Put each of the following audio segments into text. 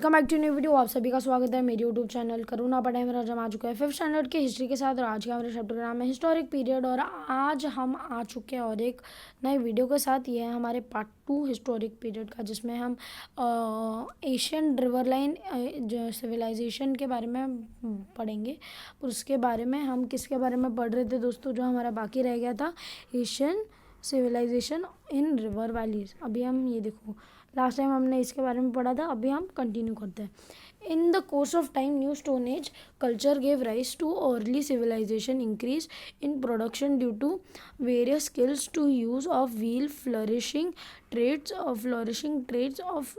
Welcome back to new video. आप सभी का स्वागत है मेरे यूट्यूब चैनल करुणा पढ़ाई में। आज हम आ चुके हैं 5th स्टैंडर्ड के हिस्ट्री के साथ और आज का हमारा चैप्टर का नाम है हिस्टोरिक पीरियड। और आज हम आ चुके हैं और एक नए वीडियो के साथ। ये है हमारे पार्ट 2 हिस्टोरिक पीरियड का, जिसमें हम एशियन रिवर लाइन सिविलाइजेशन के बारे में पढ़ेंगे। उसके बारे में हम किसके बारे में पढ़ रहे थे दोस्तों, जो हमारा बाकी रह गया था, Asian civilisation in river valleys. अभी हम ये देखो, लास्ट टाइम हमने इसके बारे में पढ़ा था, अभी हम कंटिन्यू करते हैं। In the course of time new stone age culture gave rise to early civilisation increase in production due to various skills to use of wheel flourishing trades of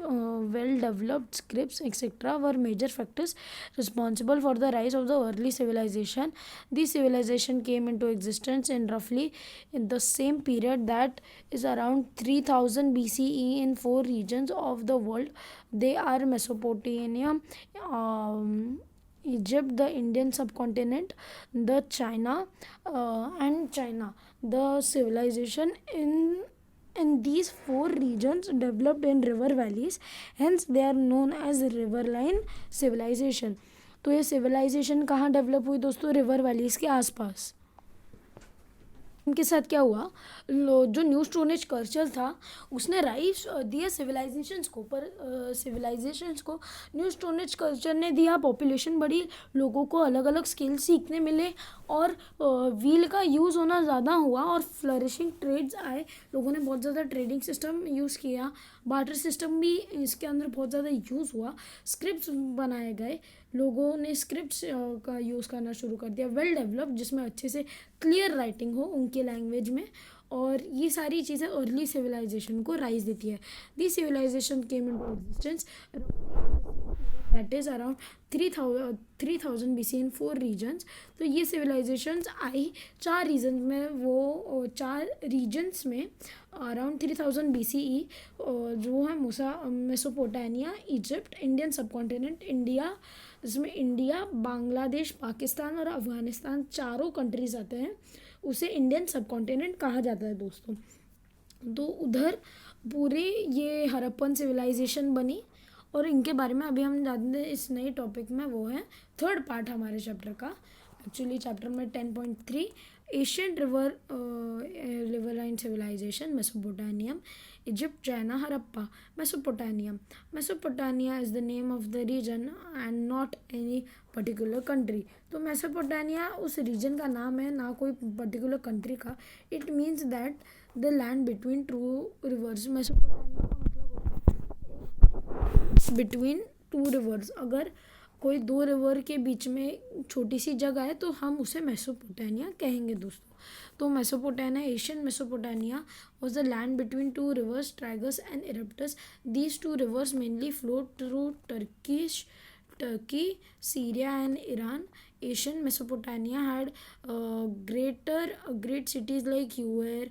well developed scripts etc. were major factors responsible for the rise of the early civilization. This civilization came into existence in roughly in the same period, that is around 3000 BCE, in 4 regions of the world. They are Mesopotamia, Egypt, the Indian subcontinent, the China and China. The civilization in these 4 regions developed in river valleys, hence they are known as riverline civilization. तो ये civilization कहाँ develop हुई दोस्तों? River valleys के आसपास। इनके साथ क्या हुआ, जो न्यू स्टोन एज कल्चर था उसने राइज दिया सिविलाइजेशंस को, पर सिविलाइजेशंस को न्यू स्टोन एज कल्चर ने दिया, पॉपुलेशन बढ़ी, लोगों को अलग अलग स्किल सीखने मिले और व्हील का यूज़ होना ज़्यादा हुआ और फ्लरिशिंग ट्रेड्स आए। लोगों ने बहुत ज़्यादा ट्रेडिंग सिस्टम यूज़ किया, बार्टर सिस्टम भी इसके अंदर बहुत ज़्यादा यूज़ हुआ, स्क्रिप्ट्स बनाए गए, लोगों ने स्क्रिप्ट्स का यूज़ करना शुरू कर दिया, वेल डेवलप्ड, जिसमें अच्छे से क्लियर राइटिंग हो उनके लैंग्वेज में। और ये सारी चीज़ें अर्ली सिविलाइजेशन को राइज देती है। This civilisation came into existence that is around 3000 BC in 4 regions. तो ये सिविलाइजेशंस आई 4 रीजन में, वो 4 रीजन्स में अराउंड 3000 BCE, जो है Mesopotamia, Egypt, Indian subcontinent, India, जिसमें इंडिया, बांग्लादेश, पाकिस्तान और अफ़गानिस्तान चारों कंट्रीज आते हैं, उसे इंडियन सबकॉन्टिनेंट कहा जाता है दोस्तों। तो उधर पूरे ये हड़प्पन सिविलाइजेशन बनी और इनके बारे में अभी हम जानते हैं इस नए टॉपिक में। वो है 3rd पार्ट हमारे चैप्टर का। एक्चुअली चैप्टर में 10.3 Asian riverine civilization, Mesopotamia, Egypt, China, Harappa. Mesopotamia is the name of the region and not any particular country. तो मेसोपोटामिया उस रीजन का नाम है, ना कोई पर्टिकुलर कंट्री का। It means that the land between 2 rivers. Mesopotamia का मतलब बिटवीन 2 रिवर्स, अगर कोई 2 रिवर के बीच में छोटी सी जगह है तो हम उसे मेसोपोटामिया कहेंगे दोस्तों। तो Mesopotamia, Asian Mesopotamia was the land between 2 rivers, Tigris and Euphrates. These 2 rivers mainly flow through Turkey, Syria and Iran. Asian Mesopotamia had great cities like Ur,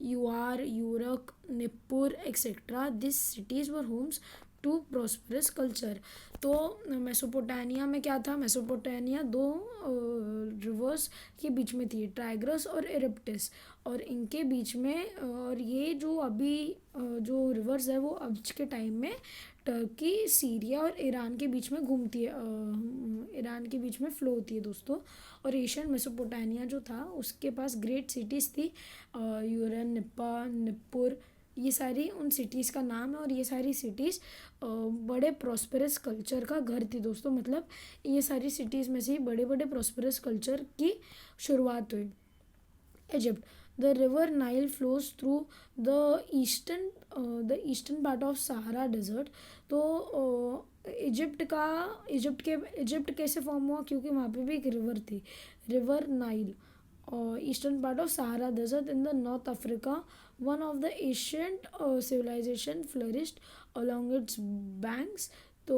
Uruk, Nippur, etc. These cities were homes to prosperous culture. तो Mesopotamia में क्या था, Mesopotamia 2 reverse के बीच में थी, tigris और इजिप्टस, और इनके बीच में, और ये जो अभी जो रिवर्स है वो अब के टाइम में टर्की, सीरिया और ईरान के बीच में घूमती है, ईरान के बीच में फ्लो होती है दोस्तों। और एशियन मेसोपोटामिया जो था उसके पास ग्रेट सिटीज़ थी, यूरन, निप्पुर, ये सारी उन सिटीज़ का नाम है। और ये सारी सिटीज़ बड़े प्रॉस्परस कल्चर का घर थी दोस्तों। मतलब ये सारी सिटीज़ में से बड़े बड़े प्रॉस्परस कल्चर की शुरुआत हुई। Egypt, the river Nile flows through the eastern part of Sahara desert. तो इजिप्ट कैसे फॉर्म हुआ, क्योंकि वहाँ पे भी एक रिवर थी, river Nile, eastern part of Sahara desert in the north Africa. One of the ancient civilisation flourished along its banks. तो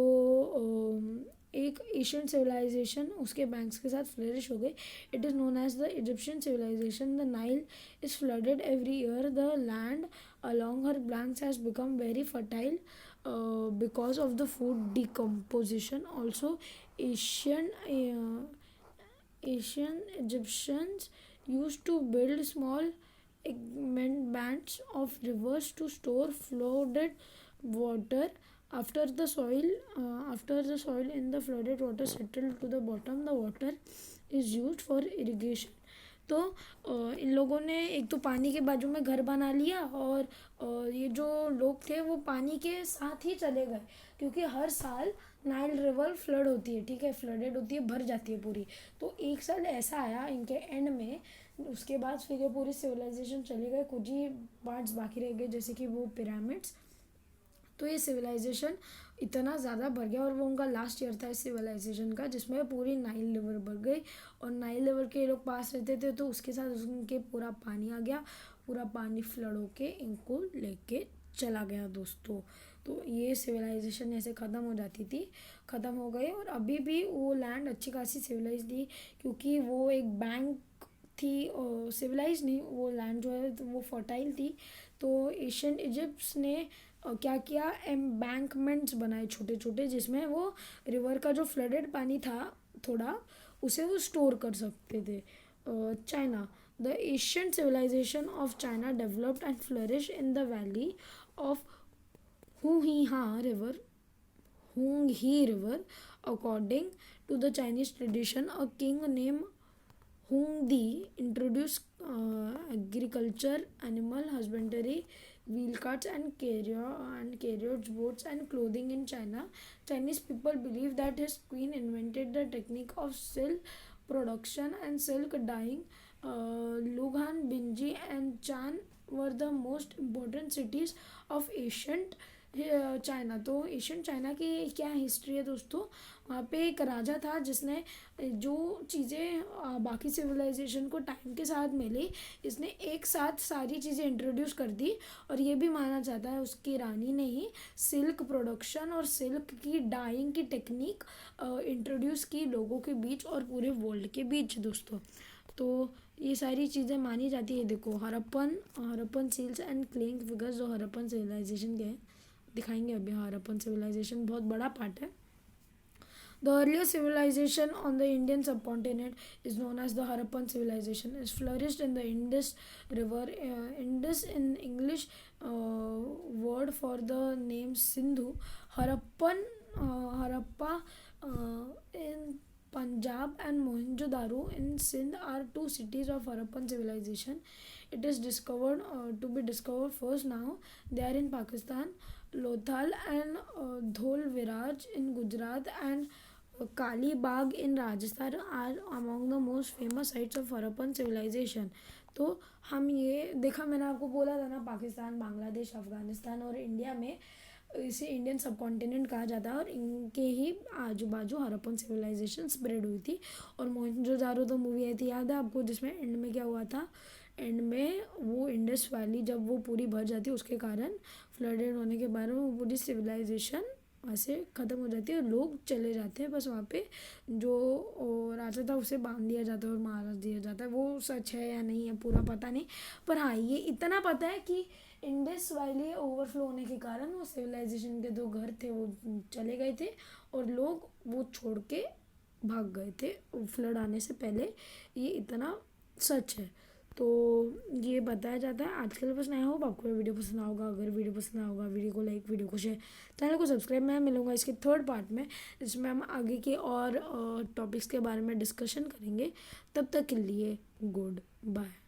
एक एशियन सिविलाइजेशन उसके बैंक्स के साथ फ्लरिश हो गई। It is known as the Egyptian civilisation. The Nile is flooded every year. The land along her banks has become very fertile because of the food decomposition. Also, Asian Egyptians used to build small bands of rivers to store flooded water After the soil in the flooded water settled to the bottom, the water is used for irrigation. तो इन लोगों ने एक तो पानी के बाजू में घर बना लिया, और ये जो लोग थे वो पानी के साथ ही चले गए, क्योंकि हर साल नाइल रिवर फ्लड होती है, ठीक है, फ्लडेड होती है, भर जाती है पूरी। तो एक साल ऐसा आया इनके एंड में, उसके बाद फिर ये पूरी सिविलाइजेशन चली गई, कुछ ही पार्ट्स बाकी रह गए जैसे कि वो पिरामिड्स। तो ये सिविलाइजेशन इतना ज़्यादा बढ़ गया, और वो उनका लास्ट ईयर था इस सिविलाइजेशन का, जिसमें पूरी नाइल रिवर बढ़ गई, और नाइल रिवर के लोग पास रहते थे तो उसके साथ उनके पूरा पानी आ गया, पूरा पानी फ्लड होके इनको लेके चला गया दोस्तों। तो ये सिविलाइजेशन ऐसे ख़त्म हो जाती थी, ख़त्म हो गई, और अभी भी वो लैंड अच्छी खासी सिविलाइज थी, क्योंकि वो एक बैंक थी, सिविलाइज नहीं, वो लैंड जो है तो वो फर्टाइल थी। तो एशियंट इजिप्ट ने क्या किया, एम्बैंकमेंट्स बनाए छोटे छोटे, जिसमें वो रिवर का जो फ्लडेड पानी था थोड़ा, उसे वो स्टोर कर सकते थे। China, the ancient civilization of China developed and flourish in the valley of river Huang He river according to the Chinese tradition a king name Hongdi introduced agriculture, animal husbandry, wheel carts, and carriage boats and clothing in China. Chinese people believe that his queen invented the technique of silk production and silk dyeing. Luhan, Binji, and Chan were the most important cities of ancient China. तो Asian China की क्या history है दोस्तों, वहाँ पे एक राजा था जिसने जो चीज़ें बाकी सिविलाइजेशन को टाइम के साथ मिली, इसने एक साथ सारी चीज़ें इंट्रोड्यूस कर दी, और ये भी माना जाता है उसकी रानी ने ही सिल्क प्रोडक्शन और सिल्क की डाइंग की टेक्निक इंट्रोड्यूस की लोगों के बीच और पूरे वर्ल्ड के बीच दोस्तों। तो ये सारी चीज़ें मानी जाती है। देखो हरप्पन सील्स एंड क्लेइंग फिगर्स जो हरप्पन सिविलाइजेशन के हैं, दिखाएंगे अभी। हरप्पन सिविलाइजेशन बहुत बड़ा पार्ट है। The earliest civilization on the Indian subcontinent is known as the Harappan civilization. It flourished in the Indus River. Indus in English word for the name Sindhu. Harappa in Punjab and Mohenjo-daro in Sindh are two cities of Harappan civilization. It is to be discovered first now. They are in Pakistan. Lothal and Dholviraj in Gujarat and Kali Bagh in Rajasthan are among the most famous sites of Harappan civilization. तो हम ये देखा, मैंने आपको बोला था ना, पाकिस्तान, बांग्लादेश, अफ़गानिस्तान और इंडिया में इसे इंडियन सब कॉन्टिनेंट कहा जाता है, और इनके ही आजू बाजू हरप्पन सिविलाइजेशन स्प्रेड हुई थी। और मोहनजोदारो तो मूवी आई थी, याद है आपको, जिसमें एंड में क्या हुआ था, एंड में वो इंडस वैली जब वो पूरी भर जाती है, उसके कारण फ्लडेड होने के बाद वो पूरी सिविलाइजेशन वैसे ख़त्म हो जाती है, और लोग चले जाते हैं बस। वहाँ पे जो राजा था उसे बांध दिया जाता है और मार दिया जाता है। वो सच है या नहीं है पूरा पता नहीं, पर हाँ ये इतना पता है कि इंडस वैली ओवरफ्लो होने के कारण वो सिविलाइजेशन के जो घर थे वो चले गए थे, और लोग वो छोड़ के भाग गए थे फ्लड आने से पहले। ये इतना सच है। तो ये बताया जाता है। आजकल बस नया होप आपको वीडियो पसंद होगा। अगर वीडियो पसंद होगा, वीडियो को लाइक, वीडियो को शेयर, चैनल को सब्सक्राइब। मैं मिलूंगा इसके थर्ड पार्ट में, जिसमें हम आगे के और टॉपिक्स के बारे में डिस्कशन करेंगे। तब तक के लिए गुड बाय।